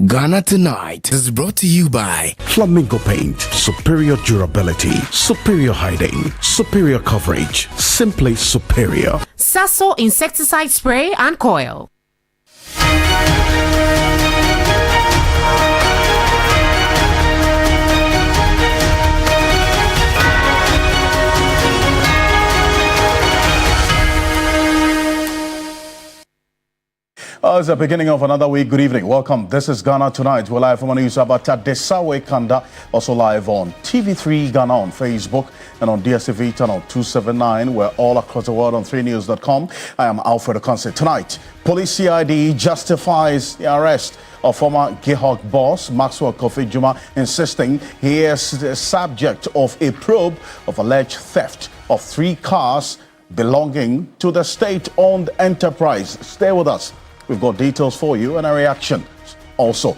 Ghana Tonight is brought to you by Flamingo Paint. Superior durability, superior hiding, superior coverage, simply superior. Sasso insecticide spray and coil. It's the beginning of another week. Good evening. Welcome. This is Ghana Tonight. We're live from news about Desawe Kanda. Also live on TV3 Ghana on Facebook and on DSTV channel 279. We're all across the world on 3news.com. I am Alfred Ocansey. Tonight, police CID justifies the arrest of former GIHOC boss Maxwell Kofi Juma, insisting he is the subject of a probe of alleged theft of 3 cars belonging to the state-owned enterprise. Stay with us. We've got details for you and a reaction. Also,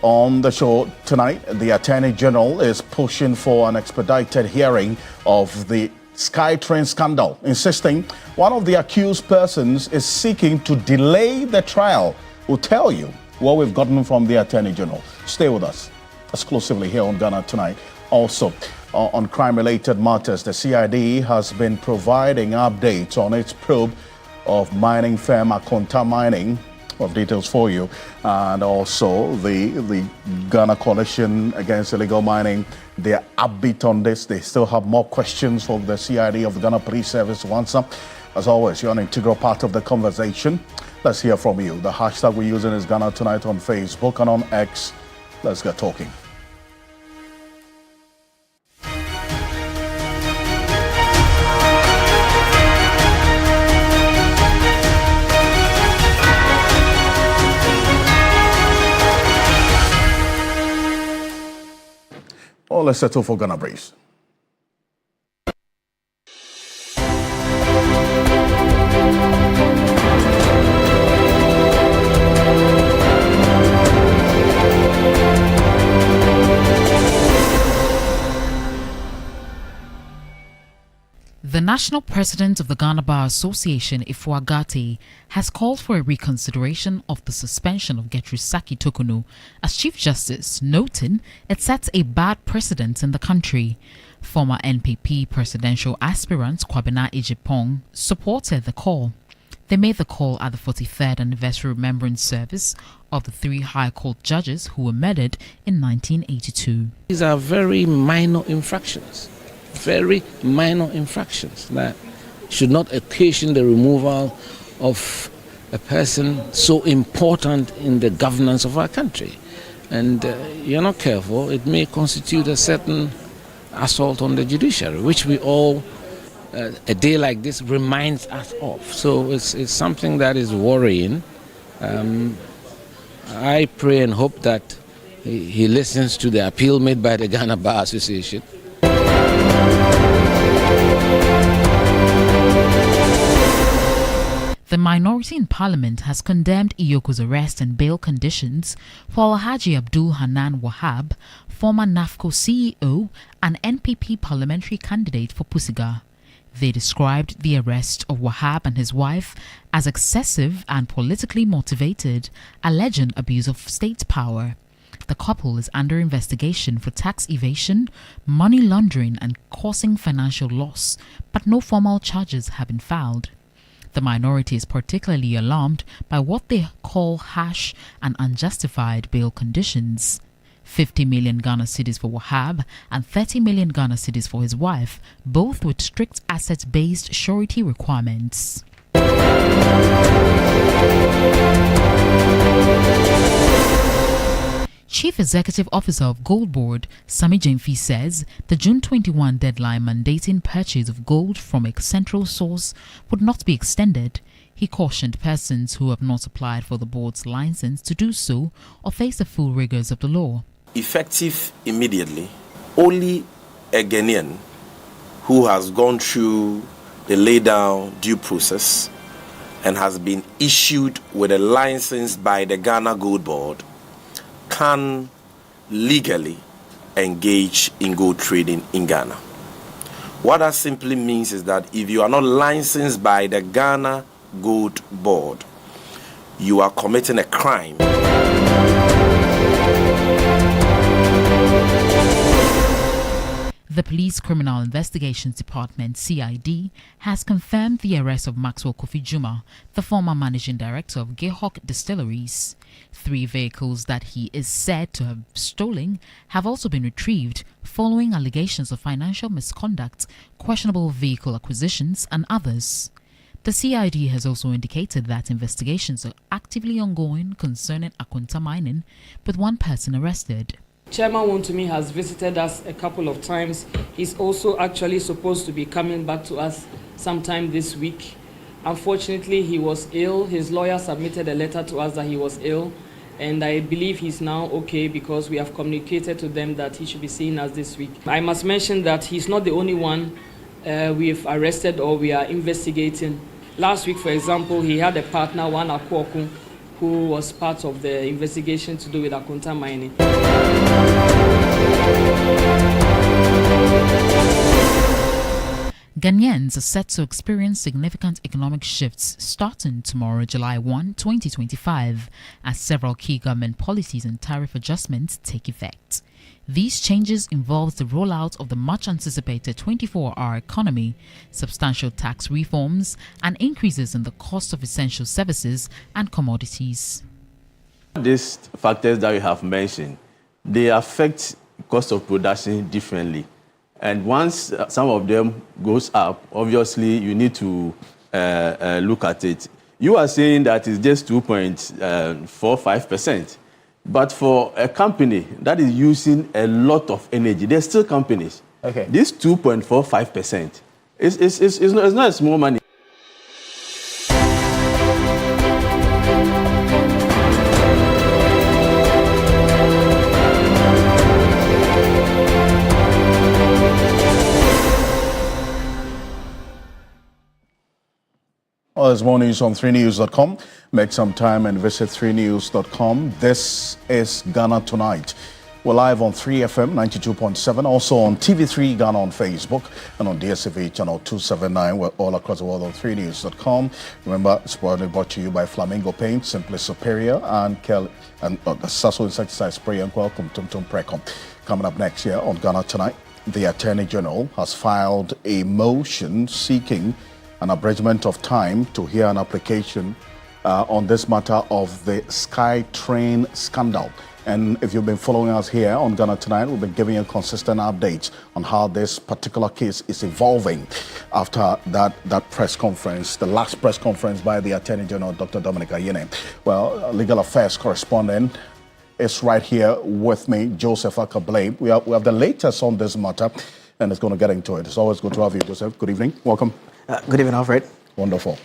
on the show tonight, the Attorney General is pushing for an expedited hearing of the SkyTrain scandal, insisting one of the accused persons is seeking to delay the trial. We'll tell you what we've gotten from the Attorney General. Stay with us exclusively here on Ghana Tonight. Also, on crime-related matters, the CID has been providing updates on its probe of mining firm Akonta Mining. Of details for you, and also the Ghana Coalition Against Illegal Mining. They're upbeat on this. They still have more questions from the CID of the Ghana Police Service to answer. As always, you're an integral part of the conversation. Let's hear from you. The hashtag we're using is Ghana Tonight on Facebook and on X. Let's get talking. Well, let's settle for Ghana Breeze. The national president of the Ghana Bar Association, Ifua Agate, has called for a reconsideration of the suspension of Gertrude Saki Tokunu as Chief Justice, noting it sets a bad precedent in the country. Former NPP presidential aspirant Kwabena Ejipong supported the call. They made the call at the 43rd anniversary remembrance service of the 3 High Court judges who were murdered in 1982. These are very minor infractions. Very minor infractions that should not occasion the removal of a person so important in the governance of our country. And you're not careful, it may constitute a certain assault on the judiciary, which we all, a day like this, reminds us of. So it's something that is worrying. I pray and hope that he listens to the appeal made by the Ghana Bar Association. The minority in parliament has condemned Iyoko's arrest and bail conditions for Alhaji Abdul Hanan Wahab, former NAFCO CEO and NPP parliamentary candidate for Pusiga. They described the arrest of Wahab and his wife as excessive and politically motivated, alleging abuse of state power. The couple is under investigation for tax evasion, money laundering and causing financial loss, but no formal charges have been filed. The minority is particularly alarmed by what they call harsh and unjustified bail conditions. 50 million Ghana cedis for Wahab and 30 million Ghana cedis for his wife, both with strict asset-based surety requirements. Chief Executive Officer of Gold Board, Sami Jemfi, says the June 21 deadline mandating purchase of gold from a central source would not be extended. He cautioned persons who have not applied for the board's license to do so or face the full rigors of the law. Effective immediately, only a Ghanaian who has gone through the lay-down due process and has been issued with a license by the Ghana Gold Board can legally engage in gold trading in Ghana. What that simply means is that if you are not licensed by the Ghana Gold Board, you are committing a crime. The Police Criminal Investigations Department, CID, has confirmed the arrest of Maxwell Kofi Juma, the former managing director of GIHOC Distilleries. 3 vehicles that he is said to have stolen have also been retrieved following allegations of financial misconduct, questionable vehicle acquisitions, and others. The CID has also indicated that investigations are actively ongoing concerning Akunta mining, with 1 person arrested. Chairman Wontumi has visited us a couple of times. He's also actually supposed to be coming back to us sometime this week. Unfortunately, he was ill. His lawyer submitted a letter to us that he was ill, and I believe he's now okay because we have communicated to them that he should be seeing us this week. I must mention that he's not the only one we've arrested or we are investigating. Last week, for example, he had a partner, One Akwoku, who was part of the investigation to do with Akunta mining. Ghanaians are set to experience significant economic shifts starting tomorrow, July 1, 2025, as several key government policies and tariff adjustments take effect. These changes involve the rollout of the much-anticipated 24-hour economy, substantial tax reforms, and increases in the cost of essential services and commodities. These factors that you have mentioned, they affect cost of production differently. And once some of them goes up, obviously you need to look at it. You are saying that it's just 2.45%. But for a company that is using a lot of energy, there's still companies. Okay. This 2.45% is not a small money. Well, there's more news on 3news.com. Make some time and visit 3news.com. This is Ghana Tonight. We're live on 3FM 92.7, also on TV3 Ghana on Facebook and on DSTV channel 279. We're all across the world on 3news.com. Remember, it's brought to you by Flamingo Paint, Simply Superior, and the Sasso Insecticide Spray and Welcome Tum Precom. Coming up next year on Ghana Tonight, the Attorney General has filed a motion seeking an abridgment of time to hear an application on this matter of the SkyTrain scandal. And if you've been following us here on Ghana Tonight, we've been giving you consistent updates on how this particular case is evolving after that press conference, the last press conference by the Attorney General, Dr. Dominic Ayine. Well, legal affairs correspondent is right here with me, Joseph Akablabe. We have the latest on this matter, and it's going to get into it. It's always good to have you, Joseph. Good evening. Welcome. Good evening, Alfred. Wonderful.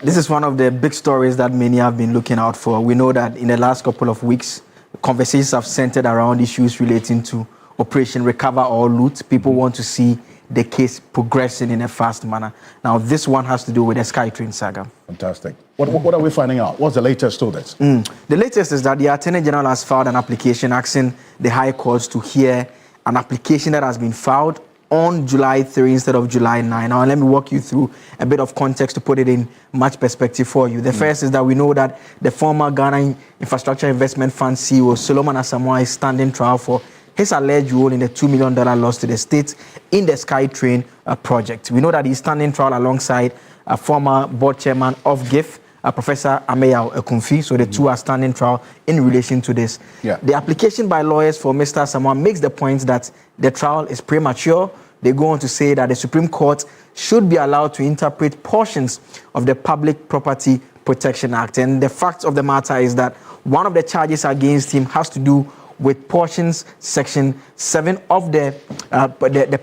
This is one of the big stories that many have been looking out for. We know that in the last couple of weeks, conversations have centered around issues relating to Operation Recover or Loot. People want to see the case progressing in a fast manner. Now, this one has to do with the SkyTrain saga. Fantastic. What are we finding out? What's the latest to this? The latest is that the Attorney General has filed an application asking the High Courts to hear an application that has been filed on July 3 instead of July 9. Now, let me walk you through a bit of context to put it in much perspective for you. The first is that we know that the former Ghana Infrastructure Investment Fund CEO, Solomon Asamoah, is standing trial for his alleged role in the $2 million loss to the state in the SkyTrain project. We know that he's standing trial alongside a former board chairman of GIF, Professor Ameya Okunfi. So the two are standing trial in relation to this. Yeah. The application by lawyers for Mr. Asamoah makes the point that the trial is premature. They go on to say that the Supreme Court should be allowed to interpret portions of the Public Property Protection Act. And the fact of the matter is that one of the charges against him has to do with portions, Section 7 of the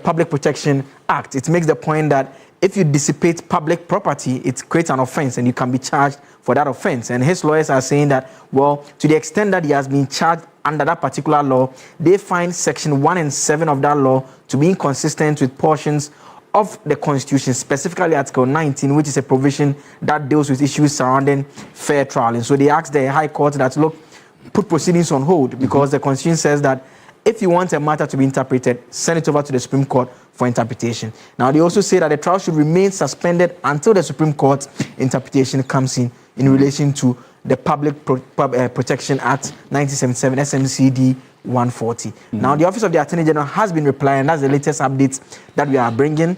Public Protection Act. It makes the point that if you dissipate public property, it creates an offense and you can be charged for that offense. And his lawyers are saying that, well, to the extent that he has been charged under that particular law, they find Section 1 and 7 of that law to be inconsistent with portions of the Constitution, specifically Article 19, which is a provision that deals with issues surrounding fair trial. And so they asked the High Court that, look, put proceedings on hold because the Constitution says that if you want a matter to be interpreted, send it over to the Supreme Court for interpretation. Now, they also say that the trial should remain suspended until the Supreme Court interpretation comes in relation to the Public Protection Act 1977, SMCD 140. Now, the Office of the Attorney General has been replying. That's the latest updates that we are bringing.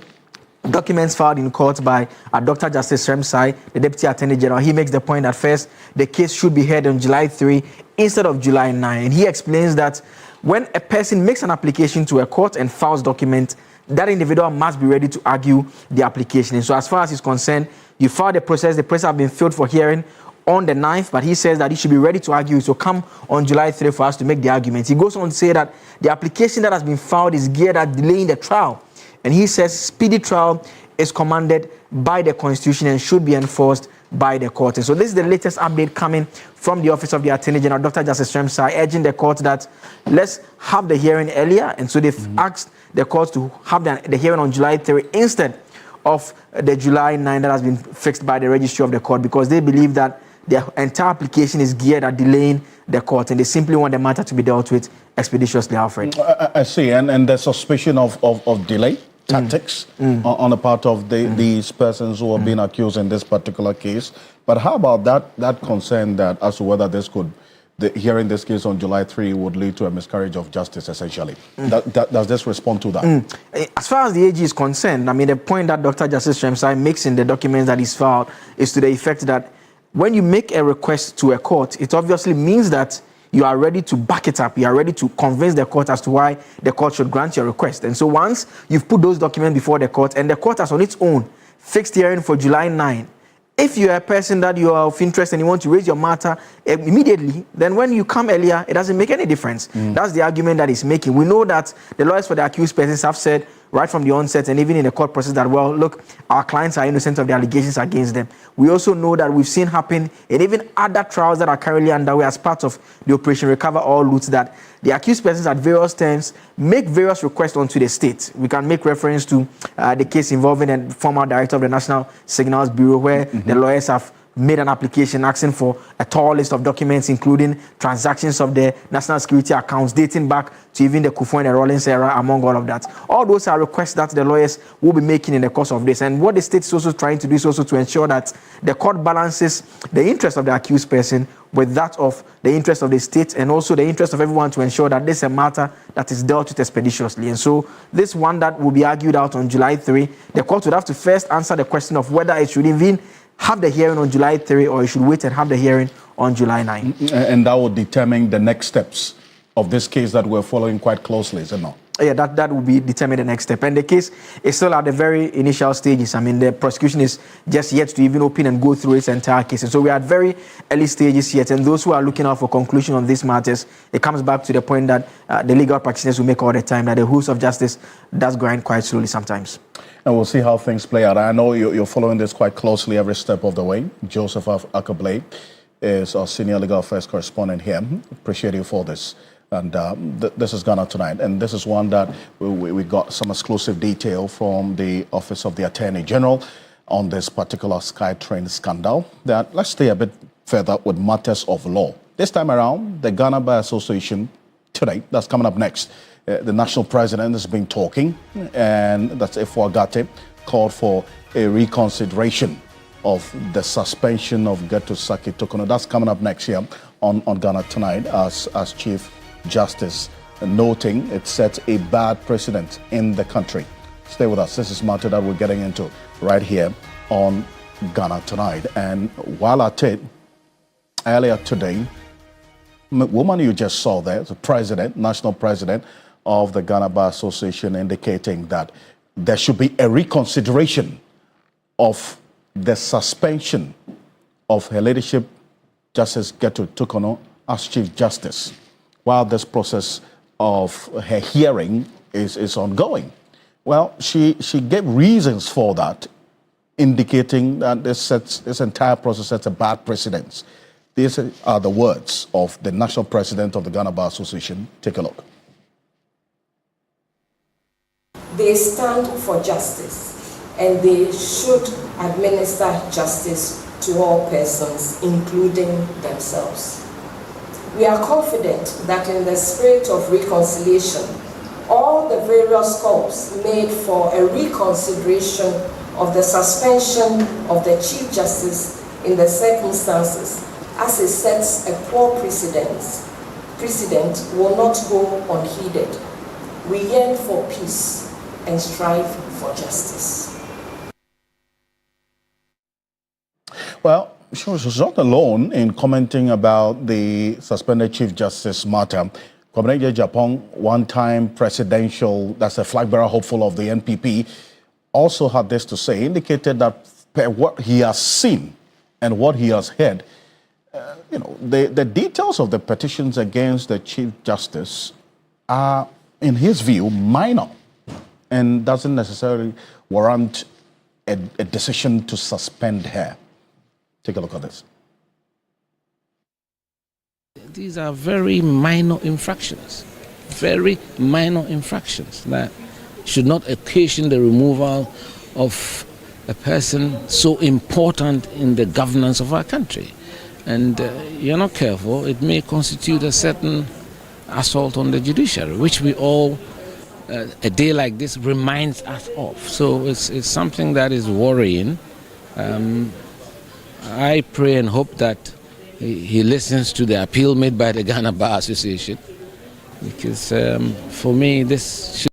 Documents filed in court by Dr. Justice Remsai, the Deputy Attorney General. He makes the point that first, the case should be heard on July 3 instead of July 9. And he explains that when a person makes an application to a court and files documents, that individual must be ready to argue the application. And so as far as he's concerned, you file the process has been filled for hearing on the 9th, but he says that he should be ready to argue. So come on July 3 for us to make the argument. He goes on to say that the application that has been filed is geared at delaying the trial. And he says speedy trial is commanded by the Constitution and should be enforced by the court. And so this is the latest update coming from the Office of the Attorney General, Dr. Justice Remsai, urging the court that let's have the hearing earlier. And so they've asked the court to have the hearing on July 3 instead of the July 9 that has been fixed by the registry of the court, because they believe that their entire application is geared at delaying the court, and they simply want the matter to be dealt with expeditiously, Alfred. I see, and the suspicion of delay tactics on the part of these persons who are being accused in this particular case. But how about that concern that as to whether this could, hearing this case on July 3 would lead to a miscarriage of justice, essentially? Does this respond to that? As far as the AG is concerned, I mean, the point that Dr. Justice Remsai makes in the documents that he's filed is to the effect that when you make a request to a court, it obviously means that you are ready to back it up. You are ready to convince the court as to why the court should grant your request. And so once you've put those documents before the court, and the court has on its own fixed hearing for July 9, if you're a person that you are of interest and you want to raise your matter immediately, then when you come earlier, it doesn't make any difference. That's the argument that he's making. We know that the lawyers for the accused persons have said right from the onset and even in the court process that, well, look, our clients are innocent of the allegations against them. We also know that we've seen happen in even other trials that are currently underway as part of the Operation Recover All Loots, that the accused persons at various times make various requests onto the state. We can make reference to the case involving the former director of the National Signals Bureau, where the lawyers have made an application asking for a tall list of documents, including transactions of the national security accounts dating back to even the Kufuor and the Rawlings era, among all of that. All those are requests that the lawyers will be making in the course of this. And what the state is also trying to do is also to ensure that the court balances the interest of the accused person with that of the interest of the state and also the interest of everyone, to ensure that this is a matter that is dealt with expeditiously. And so this one that will be argued out on July 3, the court would have to first answer the question of whether it should even have the hearing on July 3 or you should wait and have the hearing on July 9. And that will determine the next steps of this case that we're following quite closely, is it not? Yeah, that will be determined the next step. And the case is still at the very initial stages. I mean, the prosecution is just yet to even open and go through its entire case. And so we are at very early stages yet. And those who are looking out for conclusion on these matters, it comes back to the point that the legal practitioners will make all the time, that the rules of justice does grind quite slowly sometimes. And we'll see how things play out. I know you're following this quite closely every step of the way. Joseph Akablay is our senior legal affairs correspondent here. Appreciate you for this. And this is Ghana Tonight. And this is one that we got some exclusive detail from the Office of the Attorney General on this particular SkyTrain scandal. That let's stay a bit further with matters of law. This time around, the Ghana Bar Association today, that's coming up next. The national president has been talking, and that's Efo Agate, called for a reconsideration of the suspension of Getu Saki Tokono. That's coming up next year on Ghana Tonight as Chief Justice, noting it sets a bad precedent in the country. Stay with us. This is matter that we're getting into right here on Ghana Tonight. And while at it, earlier today, the woman you just saw there, the president, national president of the Ghana Bar Association, indicating that there should be a reconsideration of the suspension of her ladyship, Justice Getu Tokono, as Chief Justice, while this process of her hearing is ongoing. Well, she gave reasons for that, indicating that this entire process sets a bad precedent. These are the words of the national president of the Ghana Bar Association. Take a look. They stand for justice, and they should administer justice to all persons, including themselves. We are confident that in the spirit of reconciliation, all the various calls made for a reconsideration of the suspension of the Chief Justice in the circumstances as it sets a poor precedent, will not go unheeded. We yearn for peace and strive for justice. Well, she was not alone in commenting about the suspended Chief Justice matter. Kwabena Japan, one-time presidential, that's a flag bearer hopeful of the NPP, also had this to say, indicated that what he has seen and what he has heard, the details of the petitions against the Chief Justice are, in his view, minor and doesn't necessarily warrant a decision to suspend her. Take a look at this. These are very minor infractions that should not occasion the removal of a person so important in the governance of our country. And you're not careful, it may constitute a certain assault on the judiciary, which we all, a day like this, reminds us of. So it's something that is worrying. I pray and hope that he listens to the appeal made by the Ghana Bar Association, because for me this should...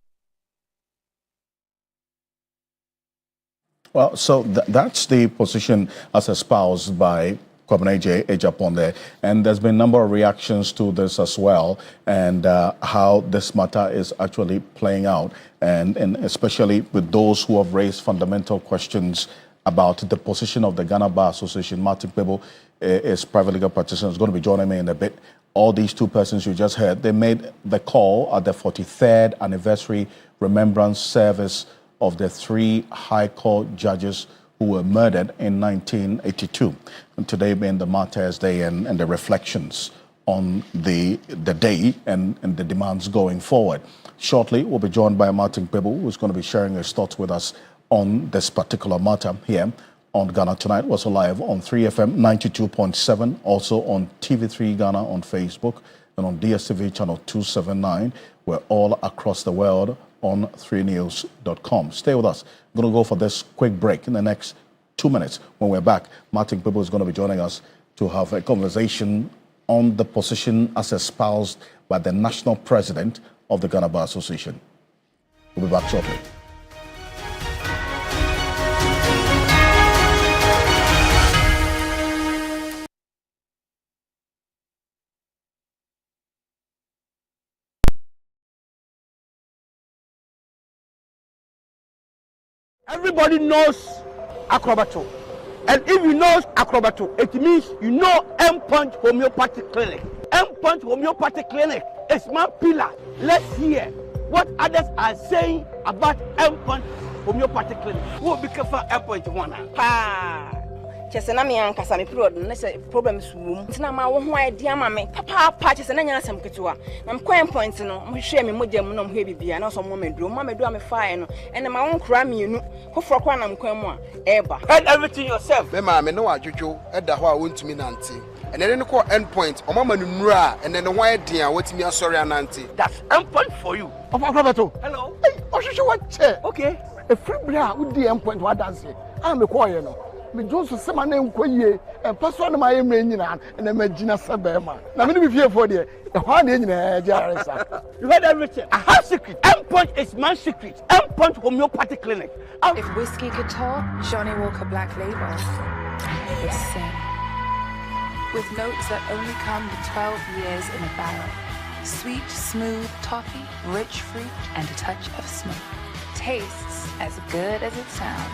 Well, so that's the position as espoused by Kwabena Japan, and there's been a number of reactions to this as well, and how this matter is actually playing out, and especially with those who have raised fundamental questions about the position of the Ghana Bar Association. Martin Pebo is private legal practitioner, is going to be joining me in a bit. All these two persons you just heard, they made the call at the 43rd anniversary remembrance service of the 3 High Court judges who were murdered in 1982. And today being the Martyrs' Day and the reflections on the day and the demands going forward. Shortly, we'll be joined by Martin Pebo, who's going to be sharing his thoughts with us on this particular matter here on Ghana Tonight. Also live on 3FM 92.7, also on TV3 Ghana on Facebook and on DSTV channel 279. We're all across the world on 3news.com. Stay with us. I'm going to go for this quick break in the next 2 minutes. When we're back, Martin Pebo is going to be joining us to have a conversation on the position as espoused by the national president of the Ghana Bar Association. We'll be back shortly. Everybody knows Acrobato. And if you know Acrobato, it means you know M-Punch Homeopathic Clinic. M-Punch Homeopathic Clinic is my pillar. Let's hear what others are saying about M-Punch Homeopathic Clinic. Who will be careful M-Punch one? Chesena me ankasa me period no say problems wom tina ma wo ho idea ma me papa chesena nya asem ketewa na mkwan point no mo hwe me mogya mu no mo hwe bibia na so mo meduro me fae no ene ma won kra mienu foforo kwa na mkwan mu a eba head everything yourself me ma me no adwodwo eda ho a wontumi nante ene ne ko end point o mama nura ene ne ho idea watimi asori anante. That's end point for you. Hello. Hey, ohwehwe what chair. Okay. A free bra wo di end point wa dance am me call you no me Johnson sema na enkoyie en paso na my emre nyina na magina sebema na me no be fie for there e ho na nyina jaresa. You heard everything. I have secret. M-Punch is my secret. M-Punch Homeopathic Clinic. If whiskey could talk, Johnny Walker Black Label would sing. With notes that only come with 12 years in a barrel. Sweet, smooth toffee, rich fruit, and a touch of smoke. Tastes as good as it sounds.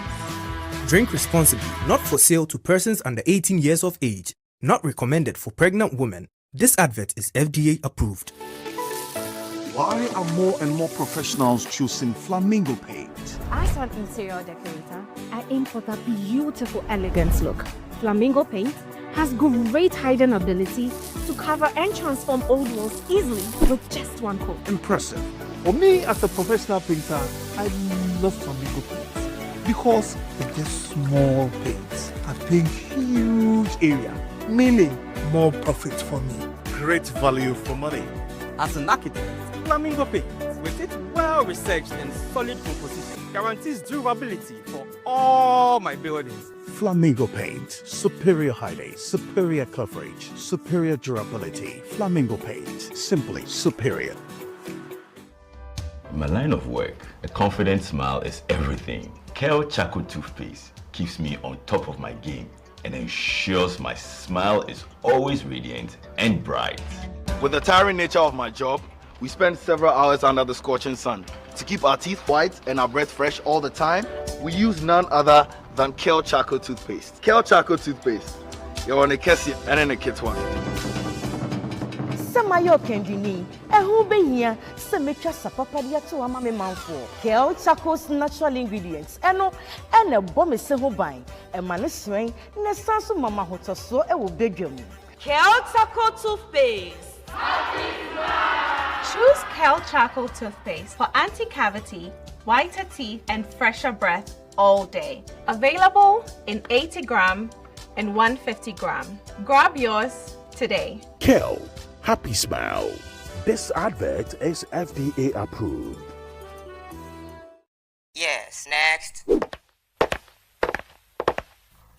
Drink responsibly, not for sale to persons under 18 years of age. Not recommended for pregnant women. This advert is FDA approved. Why are more and more professionals choosing Flamingo paint? As an interior decorator, I aim for that beautiful elegance look. Flamingo paint has great hiding ability to cover and transform old walls easily with just one coat. Impressive. For me as a professional painter, I love Flamingo paint because it just small paints that paint huge area, meaning more profit for me. Great value for money. As an architect, Flamingo paint, with its well-researched and solid composition, guarantees durability for all my buildings. Flamingo Paint. Superior highness, superior coverage, superior durability. Flamingo Paint. Simply superior. In my line of work, a confident smile is everything. Kale Charcoal Toothpaste keeps me on top of my game and ensures my smile is always radiant and bright. With the tiring nature of my job, we spend several hours under the scorching sun. To keep our teeth white and our breath fresh all the time, we use none other than Kale Charcoal Toothpaste. Kale Charcoal Toothpaste. You're on a Kessie and in a kit one. Samayo Kendini, a who be here, Semetra Sapapadia to a mammy manful. Kale Charcoal's natural ingredients, and a bomb is several buying, a man's ring, Nesasu Mama Hotel, so a will beg you. Kale Charcoal Toothpaste. Choose Kale Charcoal Toothpaste for anti-cavity, whiter teeth, and fresher breath all day. Available in 80 gram and 150 gram. Grab yours today. Kale, happy smile. This advert is FDA approved. Yes, next.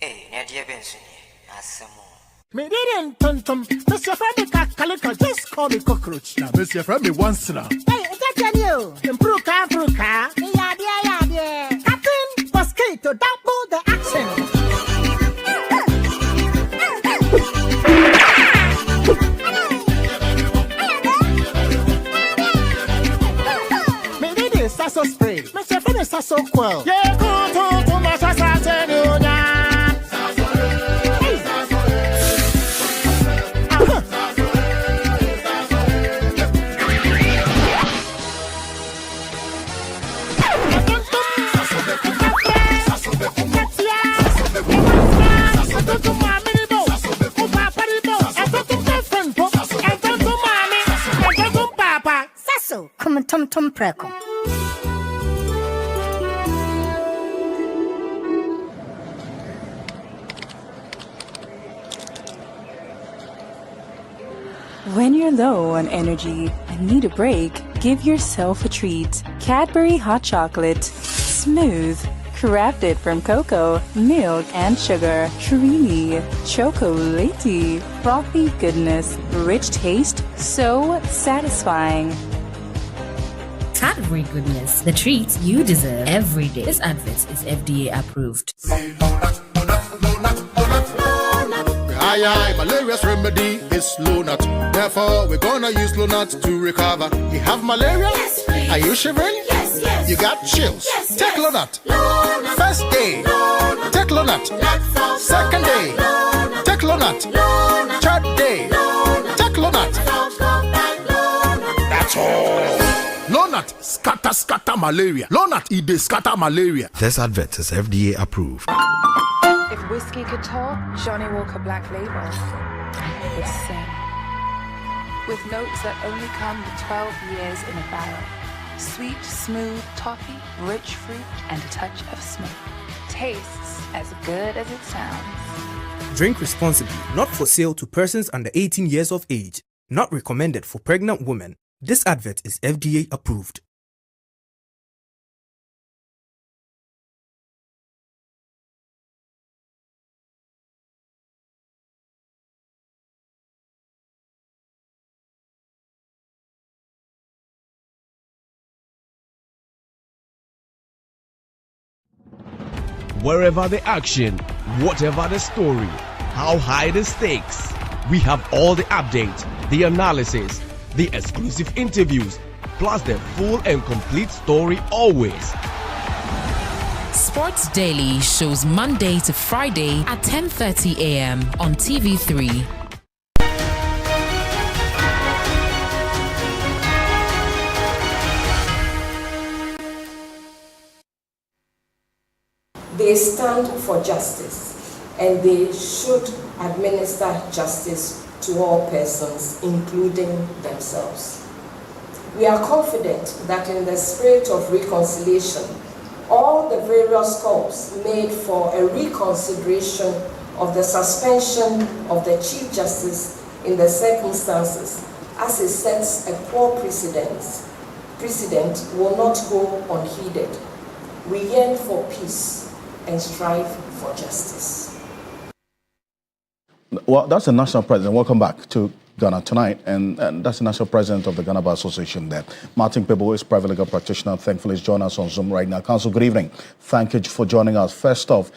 Hey, Nadia Benson, Me didn't tum. Mr. Friendly Calico, just call me cockroach. Now, Mr. Friendly once now. Hey, is that you? Improve car. Yeah. Captain Mosquito, double the action. Me did it, Sasso spray. Mr. Friendly Sasso quell. Yeah, go to my Sasso. Come tom preko. When you're low on energy and need a break, give yourself a treat. Cadbury Hot Chocolate. Smooth. Crafted from cocoa, milk, and sugar. Creamy. Chocolatey. Frothy goodness. Rich taste. So satisfying. Cadbury goodness, the treats you deserve every day. This advert is FDA approved. Malaria's remedy is Lonat. Therefore, we're gonna use Lonat to recover. You have malaria? Yes, please. Are you shivering? Yes. You got chills? Yes. Take Lonat. Lonat. First day. Lonat. Take Lonat. Second day. Lonat. Take Lonat. Lonat. Third day. Lonat. Take Lonat. That's all. Lonat scatter malaria. Lonat it scatter malaria. This advert is FDA approved. If whiskey could talk, Johnny Walker Black Label would sing. With notes that only come with 12 years in a barrel. Sweet, smooth toffee, rich fruit, and a touch of smoke. Tastes as good as it sounds. Drink responsibly. Not for sale to persons under 18 years of age. Not recommended for pregnant women. This advert is FDA approved. Wherever the action, whatever the story, how high the stakes, we have all the updates, the analysis, the exclusive interviews, plus the full and complete story always. Sports Daily shows Monday to Friday at 10:30 a.m. on TV3. They stand for justice, and they should administer justice to all persons, including themselves. We are confident that in the spirit of reconciliation, all the various calls made for a reconsideration of the suspension of the Chief Justice in the circumstances, as it sets a poor precedent, will not go unheeded. We yearn for peace and strive for justice. Well, that's the national president. Welcome back to Ghana tonight, and that's the national president of the Ghana Bar Association there. Martin Pebo is private legal practitioner. Thankfully, is joining us on Zoom right now. Counsel, good evening. Thank you for joining us. First off,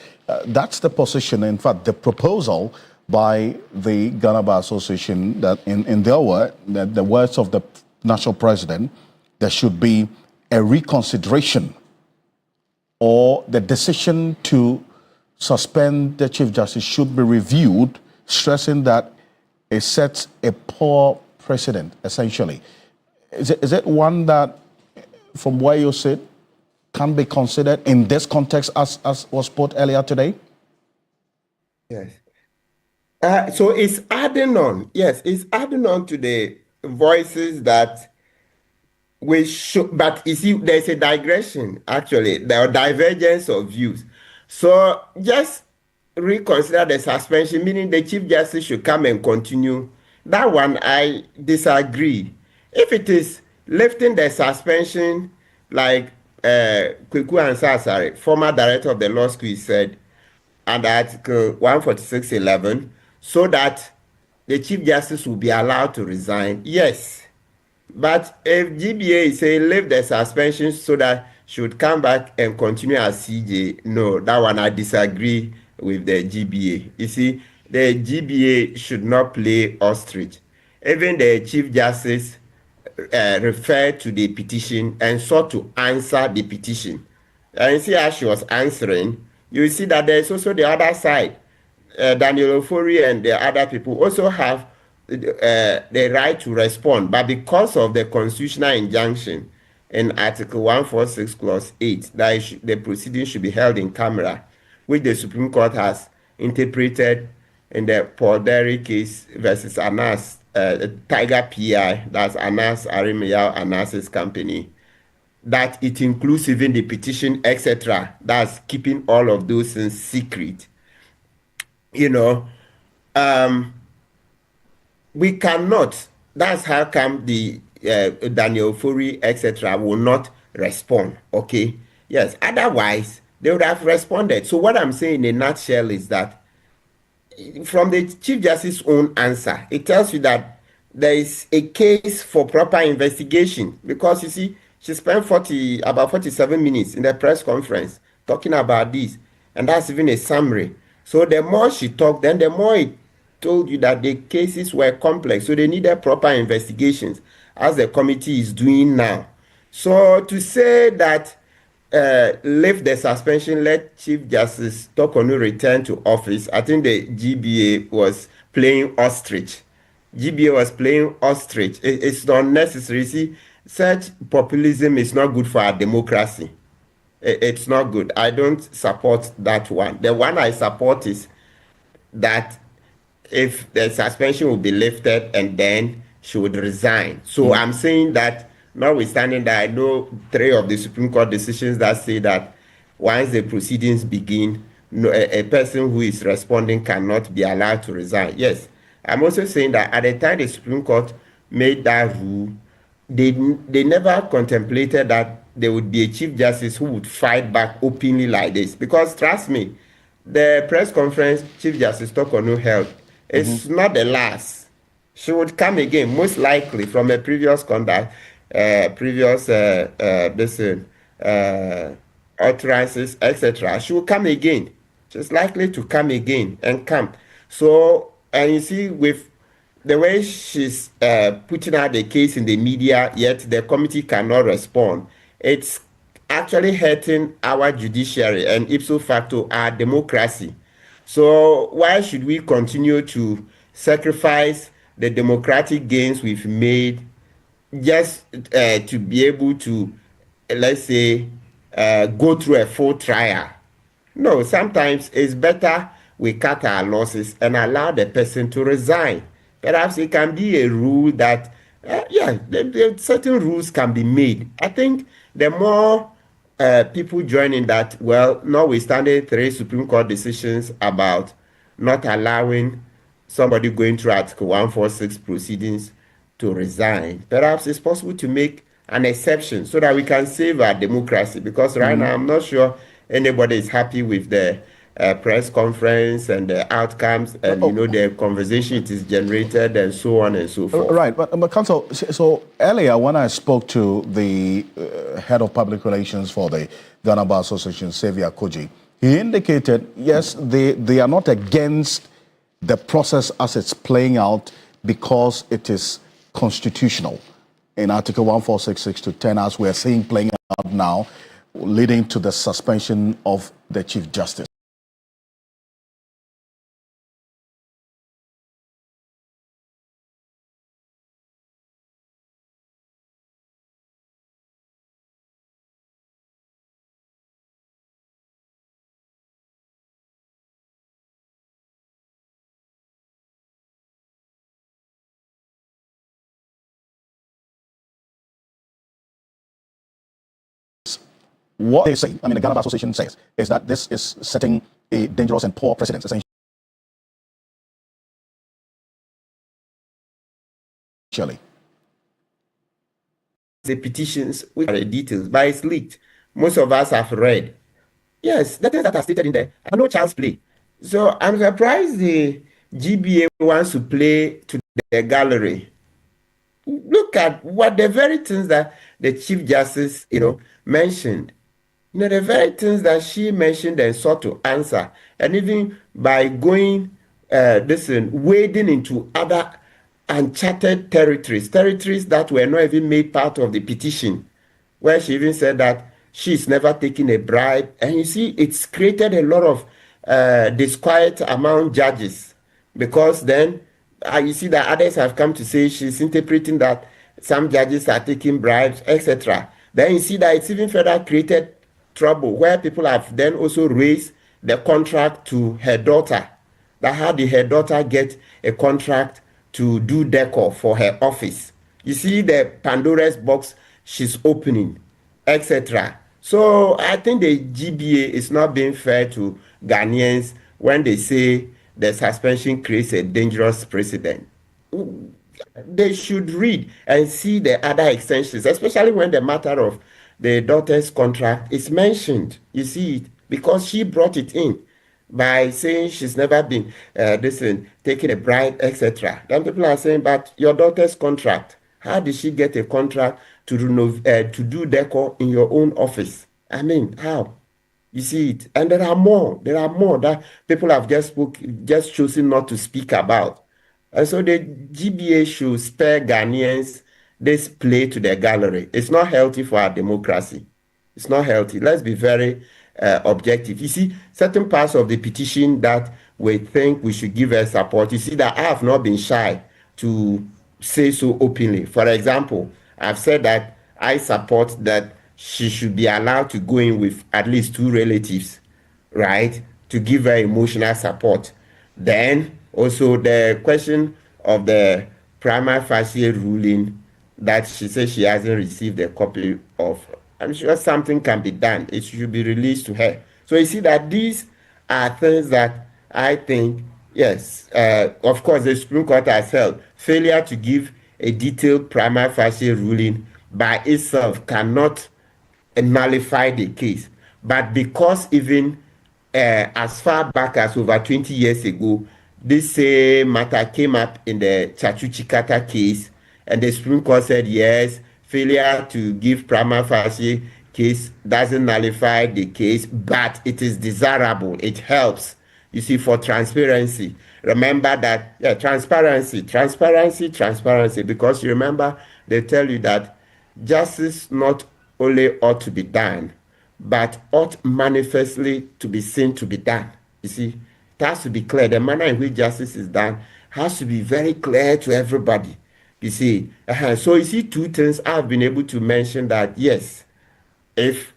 that's the position, in fact, the proposal by the Ghana Bar Association that in their word, the words of the national president, there should be a reconsideration or the decision to suspend the Chief Justice should be reviewed, stressing that it sets a poor precedent, essentially. Is it one that, from where you sit, can be considered in this context as was put earlier today? Yes. So it's adding on. Yes, it's adding on to the voices that we should, but you see, there's a digression, actually, there are divergence of views. So just reconsider the suspension, meaning the Chief Justice should come and continue. That one, I disagree. If it is lifting the suspension, like Kweku Ansah, former director of the law school, said, under Article 146.11, so that the Chief Justice will be allowed to resign, yes. But if GBA is saying lift the suspension so that should come back and continue as CJ, no, that one I disagree with the GBA. You see, the GBA should not play ostrich. Even the Chief Justice referred to the petition and sought to answer the petition. And you see, as she was answering, you see that there's also the other side. Daniel Ofori and the other people also have the right to respond, but because of the constitutional injunction in Article 146, Clause 8, that the proceedings should be held in camera, which the Supreme Court has interpreted in the Paul Derry case versus Anas, Tiger PI, that's Anas Arimiyao Anas's company, that it includes even the petition, etc. That's keeping all of those things secret. You know, we cannot, that's how come the Daniel Ofori, etc. will not respond, okay? Yes, otherwise, they would have responded. So what I'm saying in a nutshell is that from the Chief Justice's own answer, it tells you that there is a case for proper investigation, because you see, she spent about 47 minutes in the press conference talking about this, and that's even a summary. So the more she talked, then the more it told you that the cases were complex, so they needed proper investigations, as the committee is doing now. So to say that lift the suspension, let Chief Justice Tokonu return to office, I think the GBA was playing ostrich. GBA was playing ostrich. It's not necessary. See, such populism is not good for our democracy. It's not good. I don't support that one. The one I support is that if the suspension will be lifted and then she would resign. So I'm saying that, notwithstanding that I know 3 of the Supreme Court decisions that say that once the proceedings begin, a person who is responding cannot be allowed to resign. Yes, I'm also saying that at the time the Supreme Court made that rule, they never contemplated that there would be a Chief Justice who would fight back openly like this. Because trust me, the press conference Chief Justice Tokonu held is not the last. She would come again, most likely from a previous conduct, utterances, etc. She will come again. She's likely to come again and come. So, and you see, with the way she's putting out the case in the media, yet the committee cannot respond, it's actually hurting our judiciary and ipso facto our democracy. So why should we continue to sacrifice the democratic gains we've made just to be able to, let's say, go through a full trial? No, sometimes it's better we cut our losses and allow the person to resign. Perhaps it can be a rule that, certain rules can be made. I think the more people join in that, well, notwithstanding 3 Supreme Court decisions about not allowing somebody going through Article 146 proceedings to resign, perhaps it's possible to make an exception so that we can save our democracy. Because right now, I'm not sure anybody is happy with the press conference and the outcomes and the conversation it is generated and so on and so forth. Right, but Counsel, so earlier when I spoke to the head of public relations for the Ghana Bar Association, Xavier Koji, he indicated, yes, they are not against the process as it's playing out because it is constitutional. In Article 1466 to 10, as we're seeing playing out now, leading to the suspension of the Chief Justice. What they say, the Ghana Bar Association says, is that this is setting a dangerous and poor precedent, essentially. The petitions with the details, but it's leaked. Most of us have read. Yes, the things that are stated in there are no child's play. So I'm surprised the GBA wants to play to the gallery. Look at what the very things that the Chief Justice, mentioned. The very things that she mentioned and sought to answer. And even by going, wading into other uncharted territories that were not even made part of the petition, where she even said that she's never taken a bribe. And you see, it's created a lot of disquiet among judges, because then you see that others have come to say she's interpreting that some judges are taking bribes, etc. Then you see that it's even further created trouble, where people have then also raised the contract to her daughter. That how did her daughter get a contract to do decor for her office? You see the Pandora's box she's opening, etc. So I think the GBA is not being fair to Ghanaians when they say the suspension creates a dangerous precedent. They should read and see the other extensions, especially when the matter of the daughter's contract is mentioned. You see it, because she brought it in by saying she's never been taking a bribe, etc. Then people are saying, but your daughter's contract, how did she get a contract to do decor in your own office? How? You see it. And there are more that people have just chosen not to speak about. And so the GBA should spare Ghanaians this play to the gallery. It's not healthy for our democracy. It's not healthy. Let's be very objective. You see, certain parts of the petition that we think we should give her support, you see that I have not been shy to say so openly. For example, I've said that I support that she should be allowed to go in with at least 2 relatives, right, to give her emotional support. Then also the question of the prima facie ruling that she says she hasn't received a copy of. I'm sure something can be done. It should be released to her. So you see that these are things that I think, yes, of course, the Supreme Court has held failure to give a detailed prima facie ruling by itself cannot nullify the case. But because even as far back as over 20 years ago, this same matter came up in the Chachu-Chikata case, and the Supreme Court said, yes, failure to give prima facie case doesn't nullify the case, but it is desirable. It helps, you see, for transparency. Remember that, transparency, because you remember they tell you that justice not only ought to be done, but ought manifestly to be seen to be done. You see, it has to be clear. The manner in which justice is done has to be very clear to everybody. You see, so you see 2 things I've been able to mention that, yes, if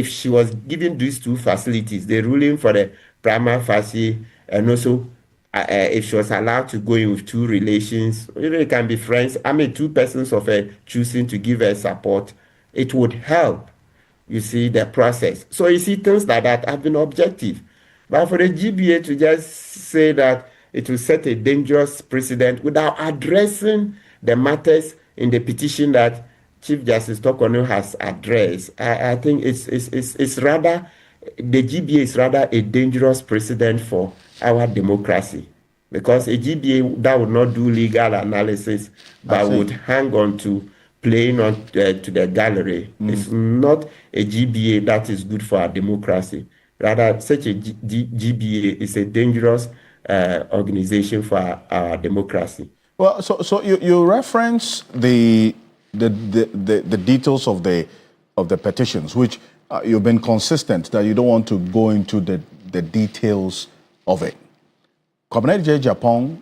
she was given these 2 facilities, the ruling for the prima facie, and also if she was allowed to go in with 2 relations, it can be friends, 2 persons of her choosing to give her support, it would help, you see, the process. So you see, things like that have been objective. But for the GBA to just say that it will set a dangerous precedent without addressing the matters in the petition that Chief Justice Tokono has addressed, I think it's rather the GBA is rather a dangerous precedent for our democracy, because a GBA that would not do legal analysis but would hang on to playing on to the gallery is not a GBA that is good for our democracy. Rather, such a GBA is a dangerous organization for our democracy. Well, so you reference the details of the petitions, which you've been consistent that you don't want to go into the details of it. Comrade J. Japong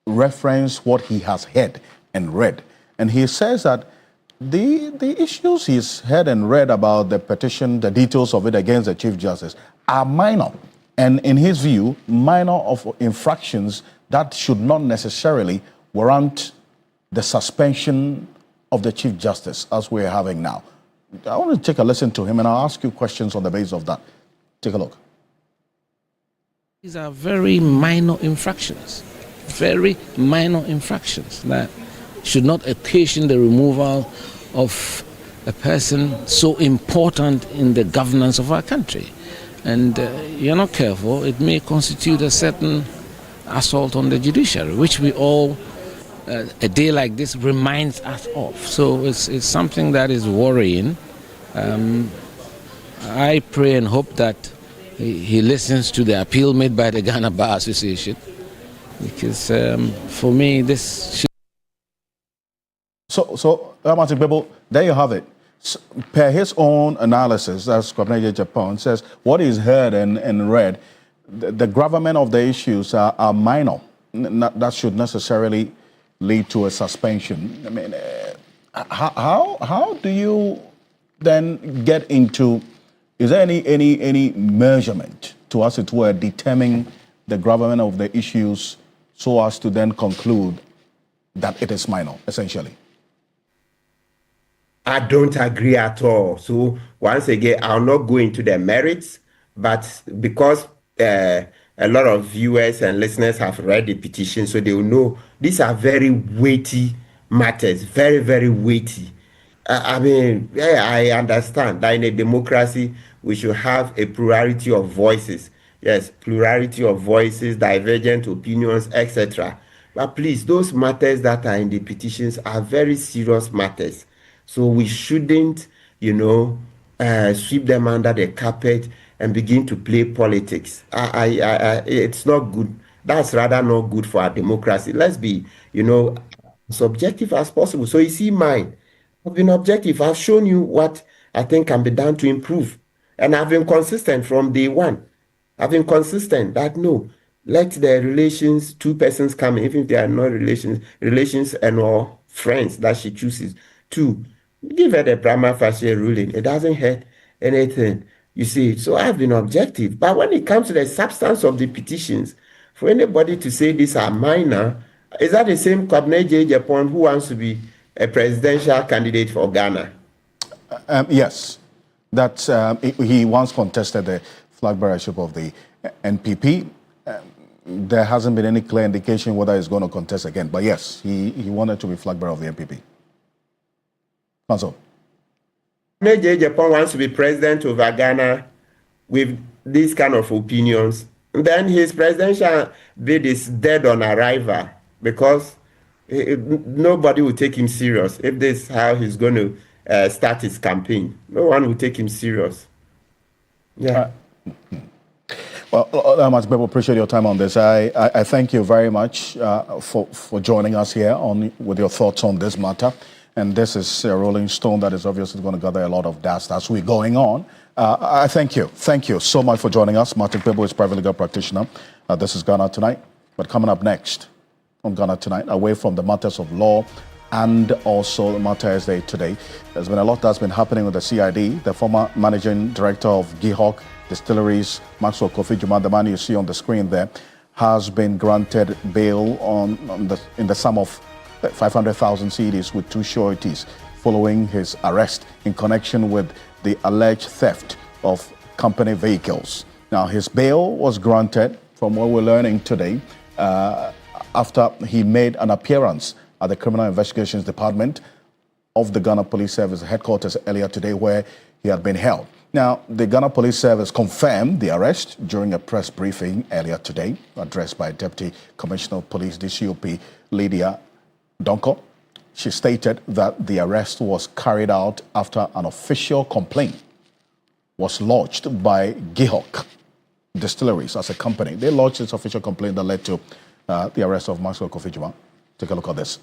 referenced what he has heard and read, and he says that the issues he's heard and read about the petition, the details of it against the Chief Justice, are minor, and in his view, minor of infractions that should not necessarily warrant the suspension of the Chief Justice as we're having now. I want to take a listen to him, and I'll ask you questions on the basis of that. Take a look. These are very minor infractions that should not occasion the removal of a person so important in the governance of our country. And you're not careful, it may constitute a certain assault on the judiciary, which we all, a day like this, reminds us of. So it's something that is worrying. I pray and hope that he listens to the appeal made by the Ghana Bar Association, because for me, this should... So Martin Bebo, there you have it. Per his own analysis, as Comrade Japan says, what is heard and read, the gravamen of the issues are minor. That should necessarily lead to a suspension. I mean, how do you then get into? Is there any measurement to, as it were, determine the gravamen of the issues so as to then conclude that it is minor, essentially? I don't agree at all. So once again, I'll not go into the merits, but because a lot of viewers and listeners have read the petition, so they will know these are very weighty matters, very, very weighty. I mean, I understand that in a democracy, we should have a plurality of voices. Yes, plurality of voices, divergent opinions, etc. But please, those matters that are in the petitions are very serious matters. So we shouldn't, sweep them under the carpet and begin to play politics. It's not good. That's rather not good for our democracy. Let's be, as objective as possible. So you see mine. I've been objective. I've shown you what I think can be done to improve. And I've been consistent from day one. I've been consistent that no, let the relations, two persons come in, even if they are not relations and or friends that she chooses. Two, give her the prima facie ruling. It doesn't hurt anything. You see, so I've been objective. But when it comes to the substance of the petitions, for anybody to say these are minor, is that the same Kwabena J. Japan who wants to be a presidential candidate for Ghana? Yes. That he once contested the flag bearership of the NPP. There hasn't been any clear indication whether he's going to contest again. But yes, he wanted to be flag bearer of the NPP. Council. J. Japan wants to be president of Ghana with these kind of opinions. Then his presidential bid is dead on arrival because nobody will take him serious if this is how he's going to start his campaign. No one will take him serious. Yeah. Well, much people appreciate your time on this. I thank you very much for joining us here with your thoughts on this matter. And this is a rolling stone that is obviously going to gather a lot of dust as we're going on. I thank you. Thank you so much for joining us. Martin Pebo is private legal practitioner. This is Ghana Tonight. But coming up next on Ghana Tonight, away from the matters of law and also the matters today, there's been a lot that's been happening with the CID. The former managing director of GIHOC Distilleries, Maxwell Kofi Juma, the man you see on the screen there, has been granted bail in the sum of 500,000 cedis with two sureties following his arrest in connection with the alleged theft of company vehicles. Now, his bail was granted, from what we're learning today, after he made an appearance at the Criminal Investigations Department of the Ghana Police Service headquarters earlier today, where he had been held. Now, the Ghana Police Service confirmed the arrest during a press briefing earlier today, addressed by Deputy Commissioner of Police, DCOP Lydia Donko. She stated that the arrest was carried out after an official complaint was lodged by GIHOC Distilleries as a company. They lodged this official complaint that led to the arrest of Maxwell Kofi Juma. Take a look at this.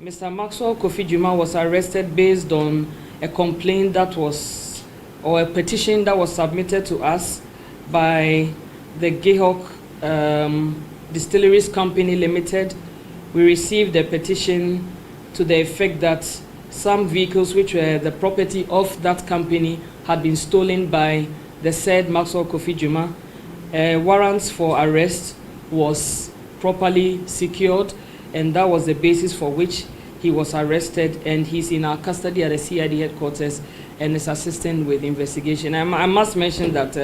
Mr. Maxwell Kofi Juma was arrested based on a complaint that was, or a petition that was submitted to us by the GIHOC Distilleries Company Limited. We received a petition to the effect that some vehicles which were the property of that company had been stolen by the said Maxwell Kofi Juma. Warrants for arrest was properly secured, and that was the basis for which he was arrested, and he's in our custody at the CID headquarters and is assisting with investigation. I must mention that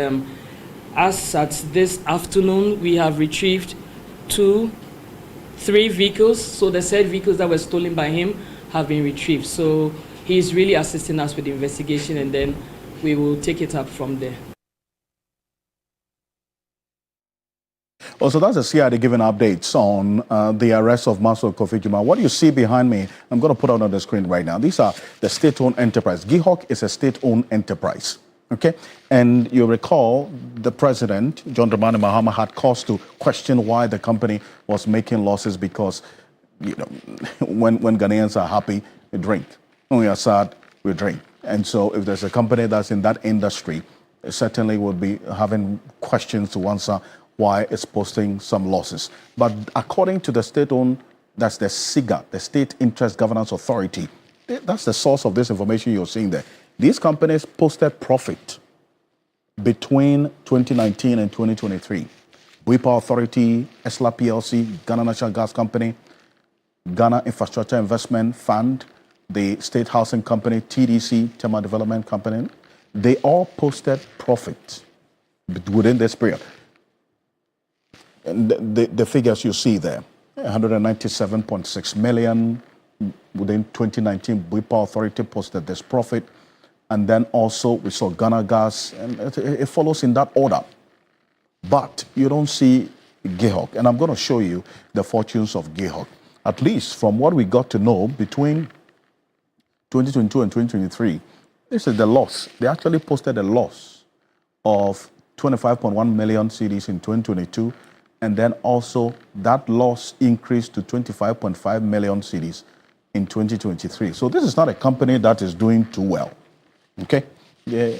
as at this afternoon, we have retrieved 3 vehicles. So the said vehicles that were stolen by him have been retrieved. So he's really assisting us with the investigation, and then we will take it up from there. Also, that's the CID giving updates on the arrest of Maxwell Kofi Juma. What do you see behind me? I'm going to put out on the screen right now. These are the state-owned enterprise. GIHOC is a state-owned enterprise, okay? And you recall the president, John Dramani Mahama, had cause to question why the company was making losses because, you know, when Ghanaians are happy, we drink. When we are sad, we drink. And so if there's a company that's in that industry, it certainly would be having questions to answer why it's posting some losses. But according to the state-owned, that's the SIGA, the State Interest Governance Authority, that's the source of this information you're seeing there. These companies posted profit between 2019 and 2023. Buipa Authority, ESLA PLC, Ghana National Gas Company, Ghana Infrastructure Investment Fund, the State Housing Company, TDC, Tema Development Company, they all posted profit within this period. And the figures you see there, 197.6 million within 2019, Buipa Authority posted this profit. And then also we saw Ghana Gas, and it follows in that order. But you don't see GIHOC. And I'm going to show you the fortunes of GIHOC. At least from what we got to know between 2022 and 2023, this is the loss. They actually posted a loss of 25.1 million cedis in 2022. And then also that loss increased to 25.5 million cedis in 2023. So this is not a company that is doing too well, okay? Yeah,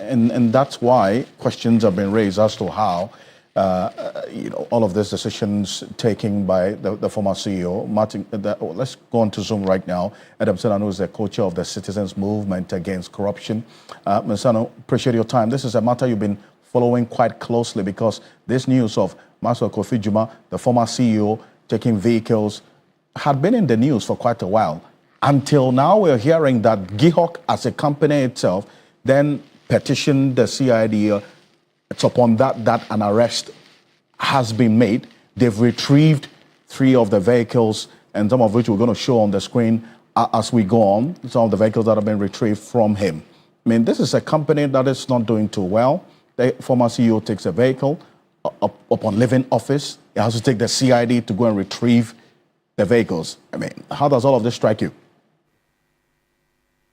and that's why questions have been raised as to how, all of these decisions taken by the former CEO, Martin. Let's go on to Zoom right now. Adam Senano is the co-chair of the Citizens Movement Against Corruption. Mr. Senano, appreciate your time. This is a matter you've been following quite closely because this news of Maxwell Kofi Juma, the former CEO, taking vehicles, had been in the news for quite a while. Until now, we're hearing that GIHOC as a company itself then petitioned the CID. It's upon that an arrest has been made. They've retrieved 3 of the vehicles, and some of which we're going to show on the screen as we go on, some of the vehicles that have been retrieved from him. I mean, this is a company that is not doing too well. The former CEO takes a vehicle. Upon leaving office, he has to take the CID to go and retrieve the vehicles. I mean, how does all of this strike you?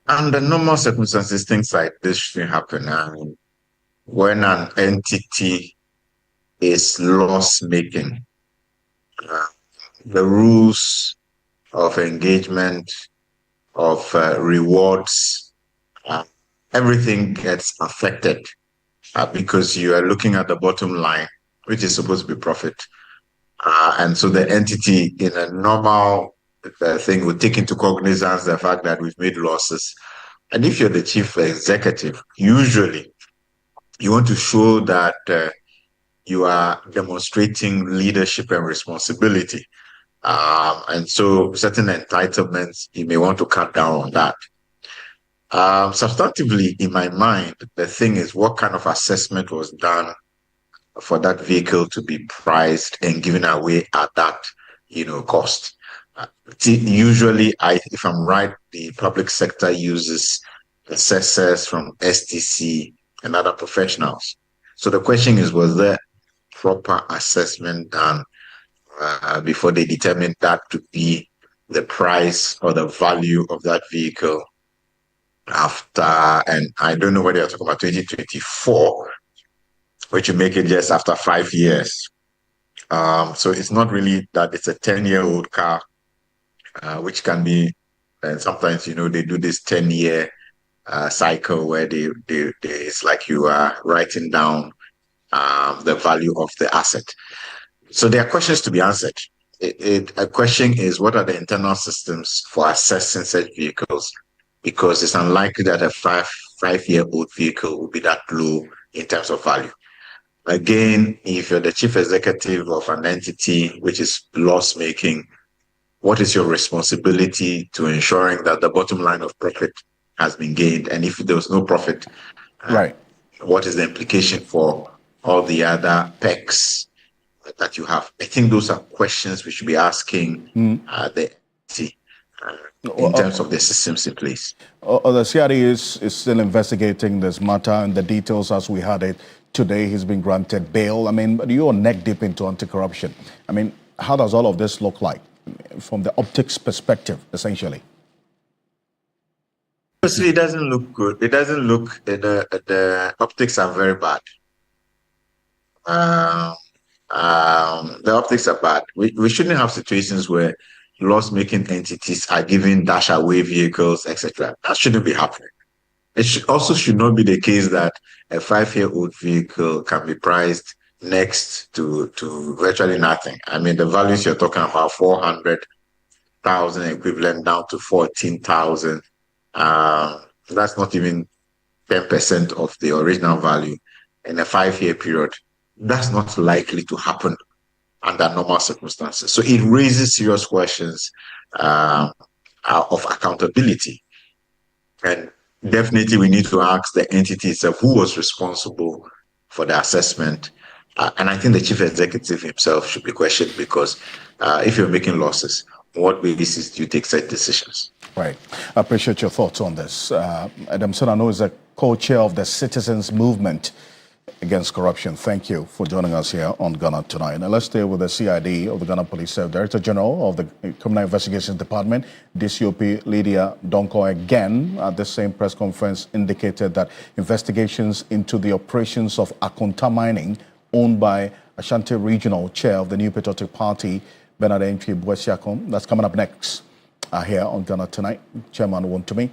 Under normal circumstances, things like this should happen. I mean, when an entity is loss-making, the rules of engagement, of rewards, everything gets affected because you are looking at the bottom line, which is supposed to be profit. And so the entity in a normal thing would take into cognizance the fact that we've made losses. And if you're the chief executive, usually you want to show that you are demonstrating leadership and responsibility. And so certain entitlements, you may want to cut down on that. Substantively, in my mind, the thing is what kind of assessment was done for that vehicle to be priced and given away at that, cost. Usually, if I'm right, the public sector uses assessors, from STC, and other professionals. So the question is, was there proper assessment done before they determined that to be the price or the value of that vehicle after, and I don't know whether you're talking about 2024, which will make it just after 5 years. So it's not really that it's a 10-year-old car, which can be, and sometimes, they do this 10-year cycle where it's like you are writing down the value of the asset. So there are questions to be answered. A question is, what are the internal systems for assessing such vehicles? Because it's unlikely that a five-year-old vehicle will be that low in terms of value. Again, if you're the chief executive of an entity which is loss-making, what is your responsibility to ensuring that the bottom line of profit has been gained? And if there was no profit, right, what is the implication for all the other pecs that you have? I think those are questions we should be asking the entity in terms of the systems in place. The CRD is still investigating this matter and the details as we had it today. He's been granted bail. I mean, you're neck deep into anti-corruption. I mean, how does all of this look like from the optics perspective, essentially? Firstly, it doesn't look good. It doesn't look, the optics are very bad. The optics are bad. We shouldn't have situations where loss-making entities are giving dash-away vehicles, etc. That shouldn't be happening. It should not be the case that a 5-year-old vehicle can be priced next to virtually nothing. I mean, the values you're talking about, 400,000 equivalent down to 14,000. That's not even 10% of the original value in a 5-year period. That's not likely to happen under normal circumstances. So it raises serious questions of accountability. And definitely we need to ask the entity itself who was responsible for the assessment. And I think the chief executive himself should be questioned, because if you're making losses, on what basis do you take such decisions? Right. I appreciate your thoughts on this. Adam Sonano is a co-chair of the Citizens Movement Against Corruption. Thank you for joining us here on Ghana Tonight. Now let's stay with the CID of the Ghana Police Service. Director General of the Criminal Investigations Department, DCOP Lydia Donko, again at the same press conference indicated that investigations into the operations of Akonta Mining, owned by Ashanti Regional Chair of the New Patriotic Party, Bernard Entry Boesiakom, that's coming up next here on Ghana Tonight. Chairman Wontumi,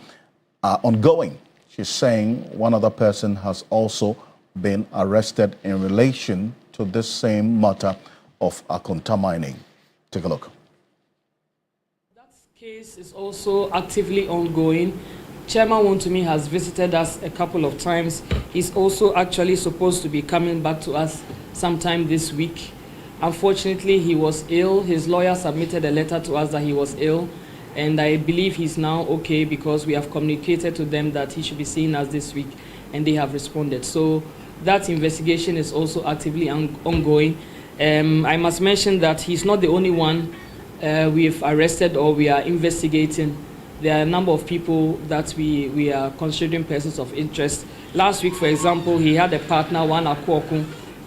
ongoing. She's saying one other person has also been arrested in relation to this same matter of Akonta Mining. Take a look. That case is also actively ongoing. Chairman Wontumi has visited us a couple of times. He's also actually supposed to be coming back to us sometime this week. Unfortunately, he was ill. His lawyer submitted a letter to us that he was ill, and I believe he's now okay, because we have communicated to them that he should be seeing us this week, and they have responded. So that investigation is also actively ongoing. I must mention that he's not the only one we've arrested or we are investigating. There are a number of people that we are considering persons of interest. Last week, for example, he had a partner, Wan Akwoku,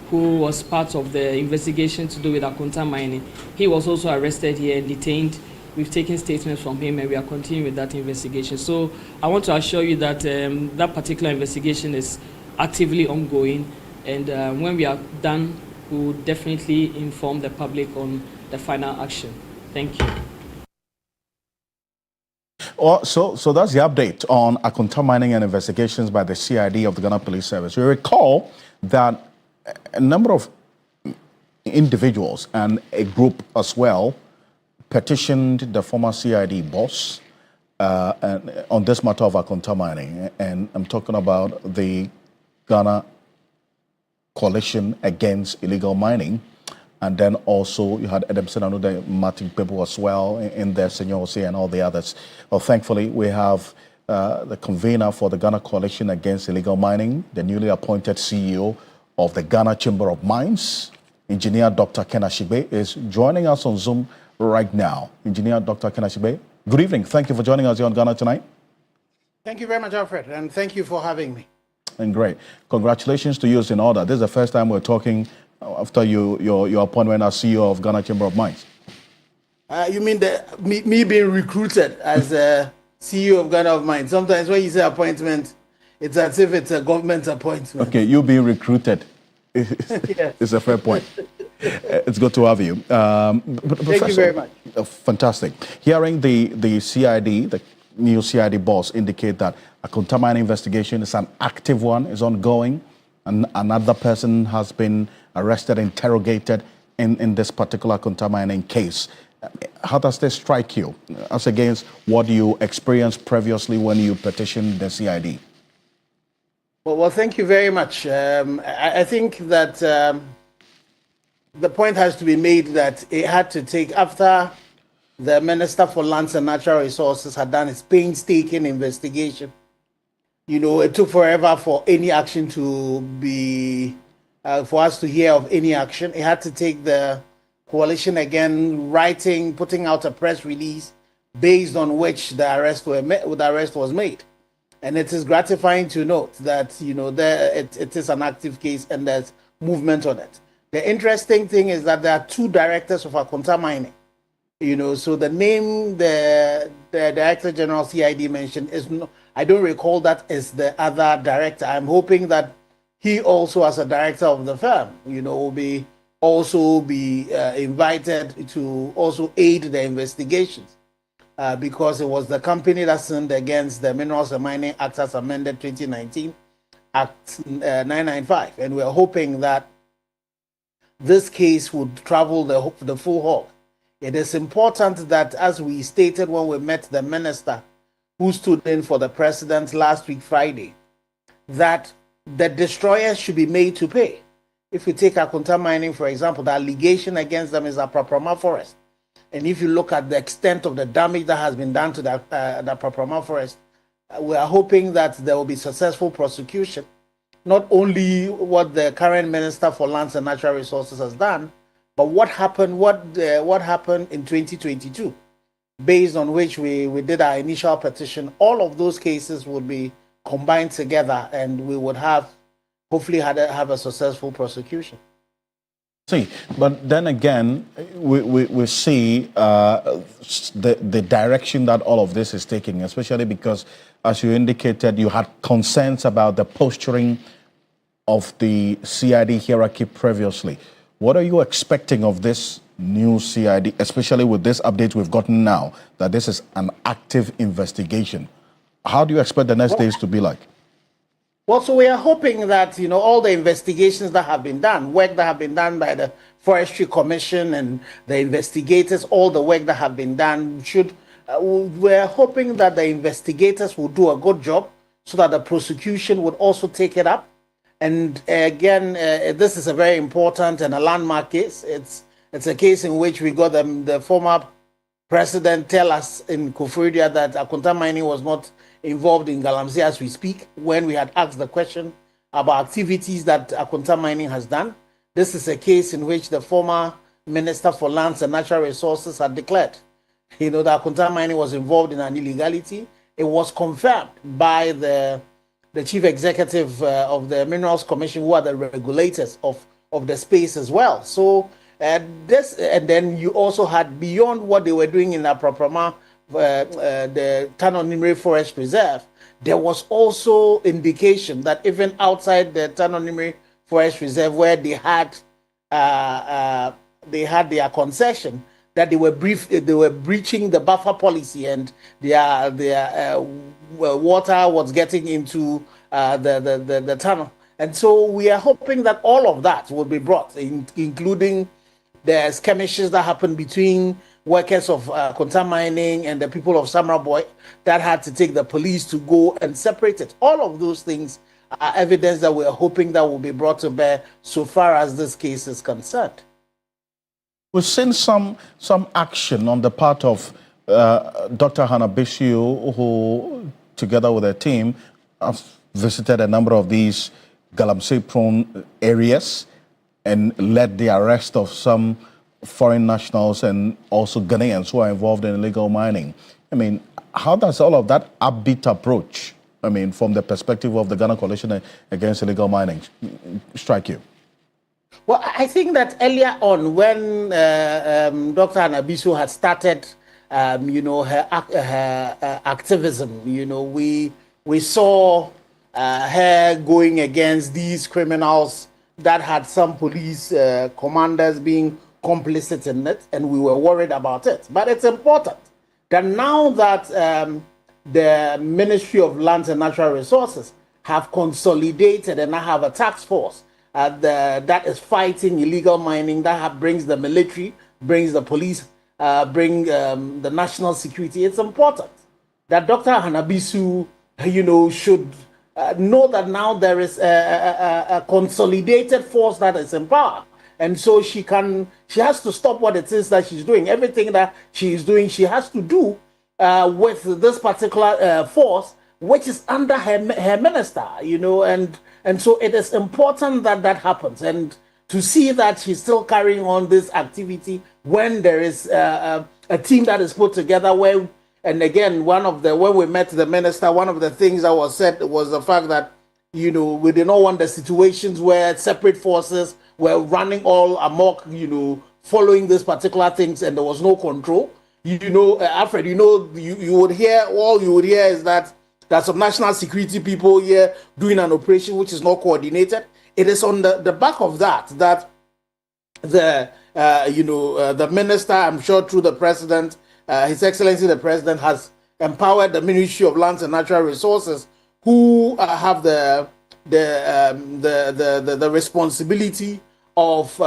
who was part of the investigation to do with Akonta Mining. He was also arrested here and detained. We've taken statements from him and we are continuing with that investigation. So I want to assure you that that particular investigation is actively ongoing, and when we are done, we will definitely inform the public on the final action. Thank you. So that's the update on Akonta Mining and investigations by the CID of the Ghana Police Service. We recall that a number of individuals and a group as well petitioned the former CID boss on this matter of Akonta Mining, and I'm talking about the Ghana Coalition Against Illegal Mining, and then also you had Adam Sonano, Martin Pebo as well in there, Senor Jose and all the others. Well, thankfully, we have the convener for the Ghana Coalition Against Illegal Mining, the newly appointed CEO of the Ghana Chamber of Mines, Engineer Dr. Ken Ashibe, is joining us on Zoom right now. Engineer Dr. Ken Ashibe, good evening. Thank you for joining us here on Ghana Tonight. Thank you very much, Alfred, and thank you for having me. And great. Congratulations to you in order. This is the first time we're talking after your appointment as CEO of Ghana Chamber of Mines. You mean me being recruited as a CEO of Ghana of Mines? Sometimes when you say appointment, it's as if it's a government appointment. Okay, you being recruited. Yes. It's a fair point. It's good to have you. Thank you very much. Fantastic. Hearing the CID, the new CID boss, indicate that a Kunta mining investigation is an active one, is ongoing, and another person has been arrested, interrogated in this particular Kunta mining case. How does this strike you as against what you experienced previously when you petitioned the CID? Well, thank you very much. I think that the point has to be made that it had to take, after the Minister for Lands and Natural Resources had done his painstaking investigation, it took forever for any action to be, for us to hear of any action. It had to take the coalition again putting out a press release based on which the arrest was made. And it is gratifying to note that, it is an active case and there's movement on it. The interesting thing is that there are two directors of Akunta Mining. So the name the Director General CID mentioned is no, I don't recall that as the other director. I'm hoping that he also, as a director of the firm, will be invited to also aid the investigations. Because it was the company that sinned against the Minerals and Mining Act as amended 2019, Act 995. And we're hoping that this case would travel the full haul. It is important that, as we stated when we met the minister who stood in for the president last week, Friday, that the destroyers should be made to pay. If you take Akunta Mining, for example, the allegation against them is a Paprama forest. And if you look at the extent of the damage that has been done to the Paprama forest, we are hoping that there will be successful prosecution. Not only what the current Minister for Lands and Natural Resources has done, but what happened in 2022, based on which we did our initial petition. All of those cases would be combined together, and we would hopefully have a successful prosecution. See, but then again, we see the direction that all of this is taking, especially because, as you indicated, you had concerns about the posturing of the CID hierarchy previously. What are you expecting of this new CID, especially with this update we've gotten now, that this is an active investigation? How do you expect the next days to be like? Well, so we are hoping that, all the investigations that have been done, work that have been done by the Forestry Commission and the investigators, all the work that have been done we're hoping that the investigators will do a good job so that the prosecution would also take it up. And again, this is a very important and a landmark case. It's a case in which we got the former president tell us in Koforidua that Akunta Mining was not involved in Galamsey as we speak, when we had asked the question about activities that Akunta Mining has done. This is a case in which the former Minister for Lands and Natural Resources had declared, that Akunta Mining was involved in an illegality. It was confirmed by the chief executive of the Minerals Commission, who are the regulators of the space as well. So and then you also had, beyond what they were doing in Aproprama, the Tanonimre Forest Reserve, there was also indication that even outside the Tanonimre Forest Reserve, where they had their concession, that they were breaching the buffer policy, and their water was getting into the tunnel. And so we are hoping that all of that will be brought, including the skirmishes that happened between workers of Akunta Mining and the people of Samraboy that had to take the police to go and separate it. All of those things are evidence that we are hoping that will be brought to bear so far as this case is concerned. We've seen some action on the part of Dr. Hannah Bishiu, who, together with her team, have visited a number of these Galamsey-prone areas and led the arrest of some foreign nationals and also Ghanaians who are involved in illegal mining. I mean, how does all of that upbeat approach I mean, from the perspective of the Ghana Coalition Against Illegal Mining, strike you? Well, I think that earlier on, when Dr. Anabisu had started, her activism, we saw her going against these criminals that had some police commanders being complicit in it, and we were worried about it. But it's important that now that the Ministry of Lands and Natural Resources have consolidated and now have a task force that is fighting illegal mining, that brings the military, brings the police, bring the national security. It's important that Dr. Hanabisu, should know that now there is a consolidated force that is in power. And so she has to stop what it is that she's doing. Everything that she is doing, she has to do with this particular force, which is under her minister, and so it is important that that happens. And to see that she's still carrying on this activity when there is a team that is put together where, and again, when we met the minister, one of the things that was said was the fact that, we did not want the situations where separate forces were running all amok, following these particular things, and there was no control. Alfred, you would hear, all you would hear is that there's some national security people here doing an operation which is not coordinated. It is on the back of that the minister, I'm sure through the president, His Excellency the President, has empowered the Ministry of Lands and Natural Resources, who have the responsibility of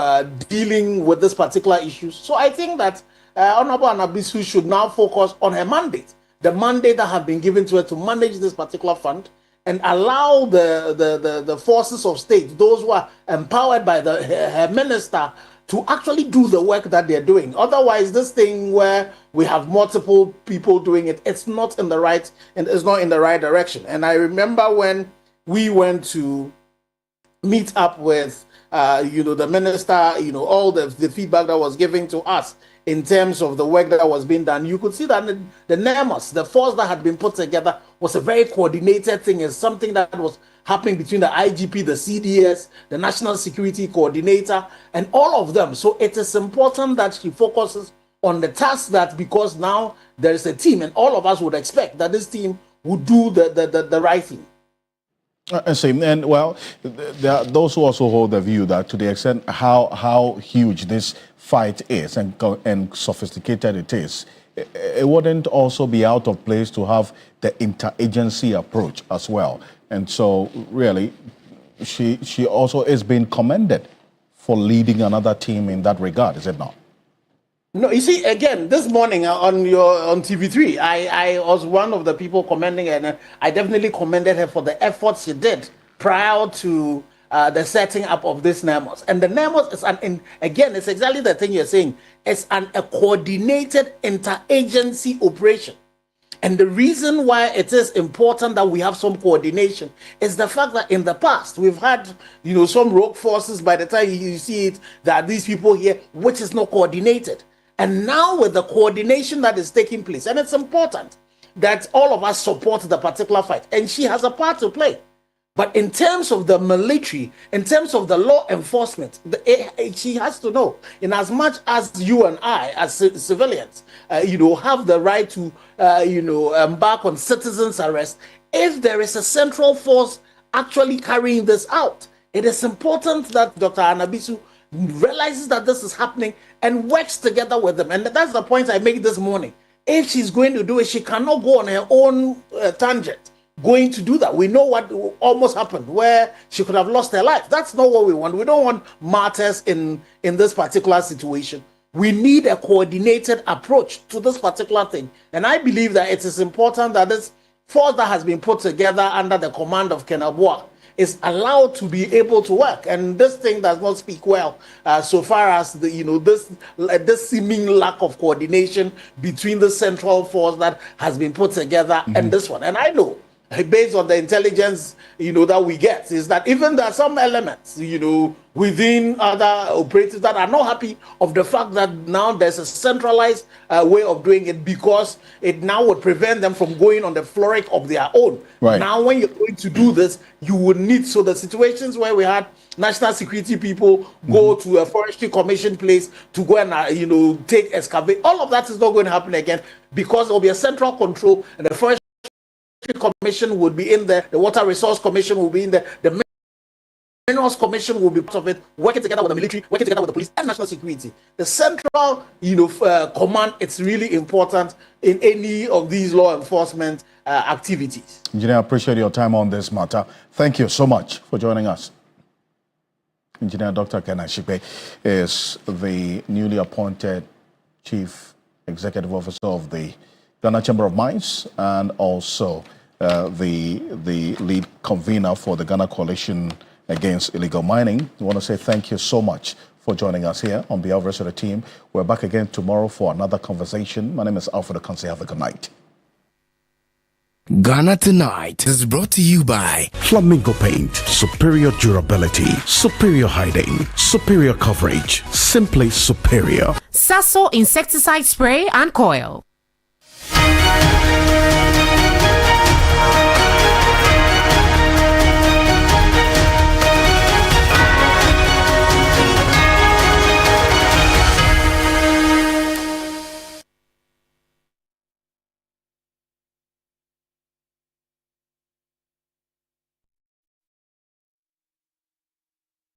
dealing with this particular issue. So I think that Honorable Anabisu should now focus on her mandate, the mandate that have been given to her to manage this particular fund, and allow the forces of state, those who are empowered by her minister, to actually do the work that they're doing. Otherwise, this thing where we have multiple people doing it, it's not in the right direction. And I remember when we went to meet up with the minister, all the feedback that was given to us in terms of the work that was being done, you could see that the NEMOS, the force that had been put together, was a very coordinated thing. It's something that was happening between the IGP, the CDS, the National Security Coordinator, and all of them. So it is important that she focuses on the task, that because now there is a team, and all of us would expect that this team would do the right thing. And well, there are those who also hold the view that to the extent how huge this fight is and sophisticated it is, it wouldn't also be out of place to have the interagency approach as well. And so really, she also is being commended for leading another team in that regard, is it not? No, you see, again, this morning on TV3, I was one of the people commending her, and I definitely commended her for the efforts she did prior to the setting up of this NEMOS. And the NEMOS is again, it's exactly the thing you're saying. It's a coordinated interagency operation. And the reason why it is important that we have some coordination is the fact that in the past we've had, some rogue forces. By the time you see it, that these people here, which is not coordinated. And now with the coordination that is taking place, and it's important that all of us support the particular fight, and she has a part to play. But in terms of the military, in terms of the law enforcement, she has to know, in as much as you and I, as civilians, have the right to, embark on citizens' arrest, if there is a central force actually carrying this out, it is important that Dr. Anabisu realizes that this is happening and works together with them. And that's the point I make this morning. If she's going to do it, she cannot go on her own tangent going to do that. We know what almost happened, where she could have lost her life. That's not what we want. We don't want martyrs in this particular situation. We need a coordinated approach to this particular thing. And I believe that it is important that this force that has been put together under the command of Kenabua is allowed to be able to work. And this thing does not speak well so far as this seeming lack of coordination between the central force that has been put together and this one. And I know based on the intelligence, that we get, is that even there are some elements, within other operators that are not happy of the fact that now there's a centralized way of doing it, because it now would prevent them from going on the floric of their own. Right. Now, when you're going to do this, you would need, so the situations where we had national security people go to a forestry commission place to go and, take excavate, all of that is not going to happen again, because there will be a central control, and the forestry commission would be in there, the water resource commission will be in there, the minerals commission will be part of it, working together with the military, working together with the police and national security. The central command, it's really important in any of these law enforcement activities. Engineer, I appreciate your time on this matter. Thank you so much for joining us. Engineer Dr. Ken Ashikpe is the newly appointed Chief Executive Officer of the Ghana Chamber of Mines, and also the lead convener for the Ghana Coalition Against Illegal Mining. I want to say thank you so much for joining us here on behalf of the rest of the team. We're back again tomorrow for another conversation. My name is Alfred Ocansey. Have a good night. Ghana Tonight is brought to you by Flamingo Paint. Superior durability, superior hiding, superior coverage, simply superior. Sasso insecticide spray and coil.